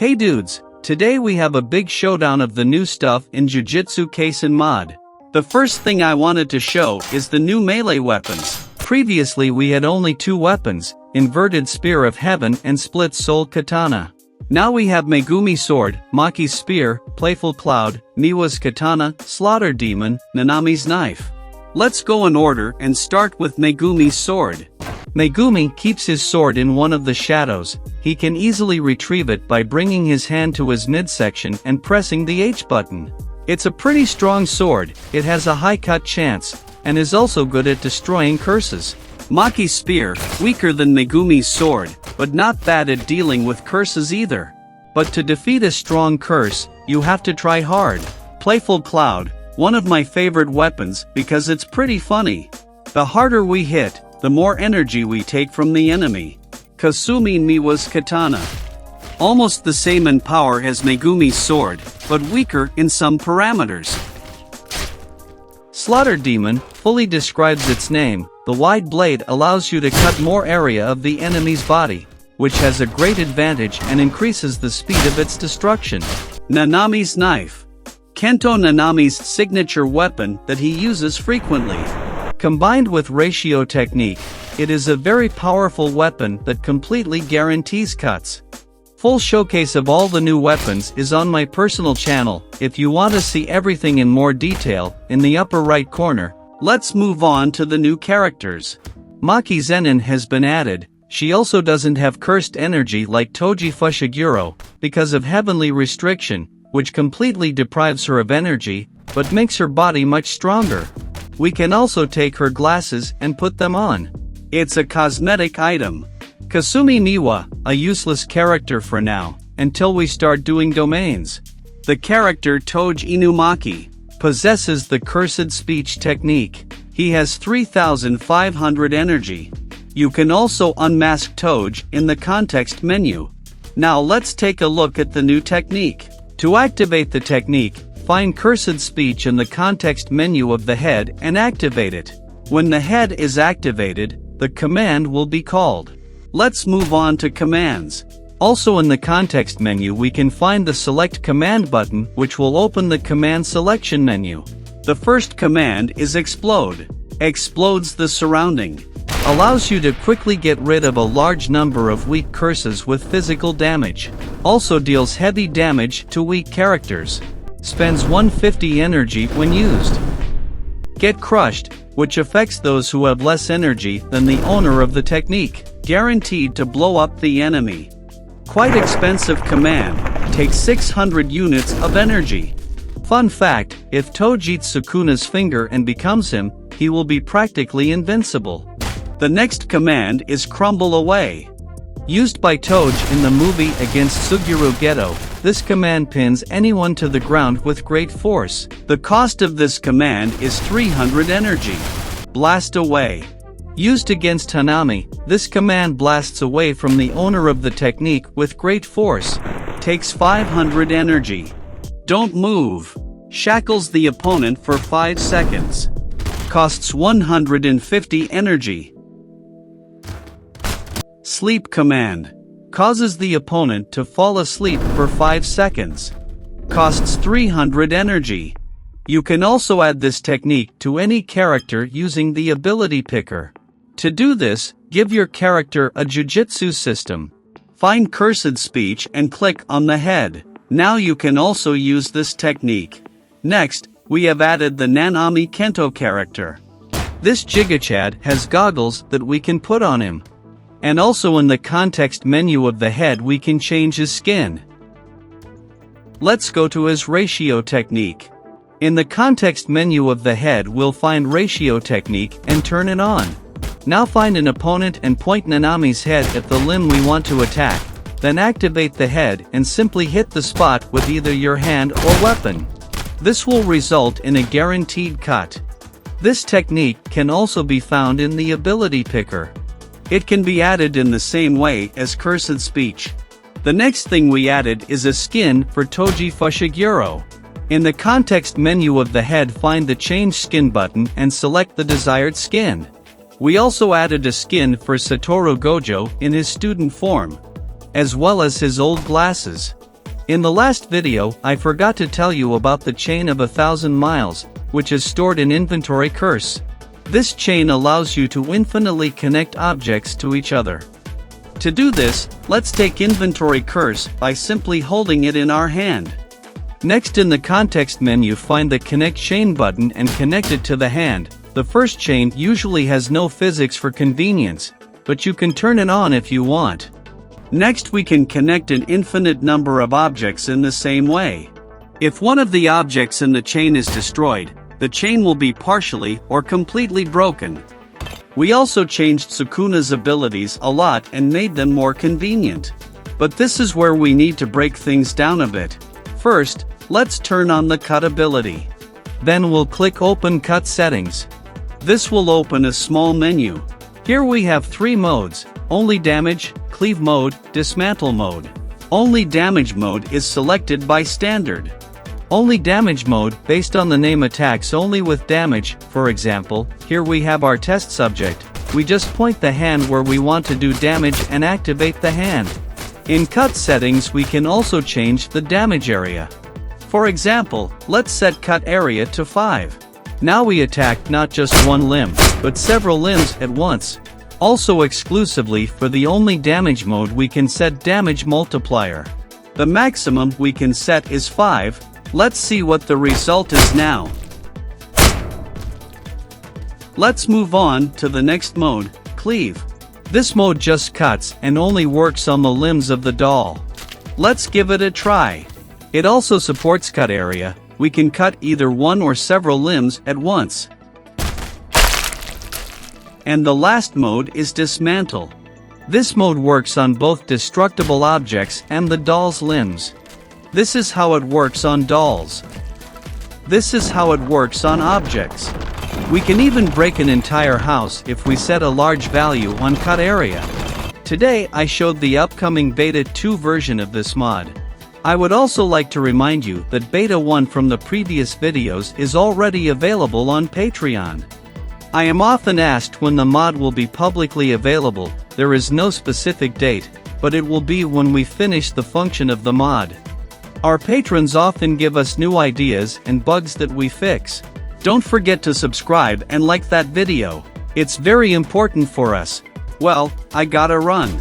Hey dudes, today we have a big showdown of the new stuff in Jujutsu Kaisen mod. The first thing I wanted to show is the new melee weapons. Previously we had only two weapons, Inverted Spear of Heaven and Split Soul Katana. Now we have Megumi Sword, Maki's Spear, Playful Cloud, Miwa's Katana, Slaughter Demon, Nanami's Knife. Let's go in order and start with Megumi's Sword. Megumi keeps his sword in one of the shadows. He can easily retrieve it by bringing his hand to his midsection and pressing the H button. It's a pretty strong sword, it has a high cut chance, and is also good at destroying curses. Maki's Spear, weaker than Megumi's sword, but not bad at dealing with curses either. But to defeat a strong curse, you have to try hard. Playful Cloud, one of my favorite weapons because it's pretty funny. The harder we hit, the more energy we take from the enemy. Kasumi Miwa's Katana. Almost the same in power as Megumi's sword, but weaker in some parameters. Slaughter Demon fully describes its name. The wide blade allows you to cut more area of the enemy's body, which has a great advantage and increases the speed of its destruction. Nanami's Knife. Kento Nanami's signature weapon that he uses frequently. Combined with ratio technique, it is a very powerful weapon that completely guarantees cuts. Full showcase of all the new weapons is on my personal channel. If you want to see everything in more detail, in the upper right corner. Let's move on to the new characters. Maki Zenin has been added. She also doesn't have cursed energy like Toji Fushiguro, because of heavenly restriction, which completely deprives her of energy, but makes her body much stronger. We can also take her glasses and put them on. It's a cosmetic item. Kasumi Miwa, a useless character for now, until we start doing domains. The character Toge Inumaki possesses the cursed speech technique. He has 3,500 energy. You can also unmask Toge in the context menu. Now let's take a look at the new technique. To activate the technique, find Cursed Speech in the context menu of the head and activate it. When the head is activated, the command will be called. Let's move on to commands. Also in the context menu we can find the select command button, which will open the command selection menu. The first command is explode. Explodes the surrounding. Allows you to quickly get rid of a large number of weak curses with physical damage. Also deals heavy damage to weak characters. Spends 150 energy when used. Get crushed, which affects those who have less energy than the owner of the technique. Guaranteed to blow up the enemy. Quite expensive command, takes 600 units of energy. Fun fact, if Toge eats Sukuna's finger and becomes him, he will be practically invincible. The next command is Crumble Away. Used by Toge in the movie against Suguru Geto, this command pins anyone to the ground with great force. The cost of this command is 300 energy. Blast Away. Used against Hanami, this command blasts away from the owner of the technique with great force. Takes 500 energy. Don't move. Shackles the opponent for 5 seconds. Costs 150 energy. Sleep Command. Causes the opponent to fall asleep for 5 seconds. Costs 300 energy. You can also add this technique to any character using the ability picker. To do this, give your character a Jujutsu system. Find Cursed Speech and click on the head. Now you can also use this technique. Next, we have added the Nanami Kento character. This Gigachad has goggles that we can put on him. And also in the context menu of the head we can change his skin. Let's go to his ratio technique. In the context menu of the head we'll find ratio technique and turn it on. Now find an opponent and point Nanami's head at the limb we want to attack. Then activate the head and simply hit the spot with either your hand or weapon. This will result in a guaranteed cut. This technique can also be found in the ability picker. It can be added in the same way as Cursed Speech. The next thing we added is a skin for Toji Fushiguro. In the context menu of the head find the change skin button and select the desired skin. We also added a skin for Satoru Gojo in his student form, as well as his old glasses. In the last video, I forgot to tell you about the chain of 1,000 miles, which is stored in inventory curse. This chain allows you to infinitely connect objects to each other. To do this, let's take inventory curse by simply holding it in our hand. Next, in the context menu, find the connect chain button and connect it to the hand. The first chain usually has no physics for convenience, but you can turn it on if you want. Next, we can connect an infinite number of objects in the same way. If one of the objects in the chain is destroyed, the chain will be partially or completely broken. We also changed Sukuna's abilities a lot and made them more convenient. But this is where we need to break things down a bit. First, let's turn on the cut ability. Then we'll click Open Cut Settings. This will open a small menu. Here we have 3 modes: Only Damage, Cleave Mode, Dismantle Mode. Only Damage mode is selected by standard. Only Damage mode, based on the name, attacks only with damage. For example, here we have our test subject. We just point the hand where we want to do damage and activate the hand. In cut settings, we can also change the damage area. For example, let's set cut area to 5. Now we attack not just one limb, but several limbs at once. Also, exclusively for the only damage mode, we can set damage multiplier. The maximum we can set is 5. Let's see what the result is now. Let's move on to the next mode, Cleave. This mode just cuts and only works on the limbs of the doll. Let's give it a try. It also supports cut area. We can cut either one or several limbs at once. And the last mode is Dismantle. This mode works on both destructible objects and the doll's limbs. This is how it works on dolls. This is how it works on objects. We can even break an entire house if we set a large value on cut area. Today I showed the upcoming Beta 2 version of this mod. I would also like to remind you that Beta 1 from the previous videos is already available on Patreon. I am often asked when the mod will be publicly available. There is no specific date, but it will be when we finish the function of the mod. Our patrons often give us new ideas and bugs that we fix. Don't forget to subscribe and like that video. It's very important for us. Well, I gotta run.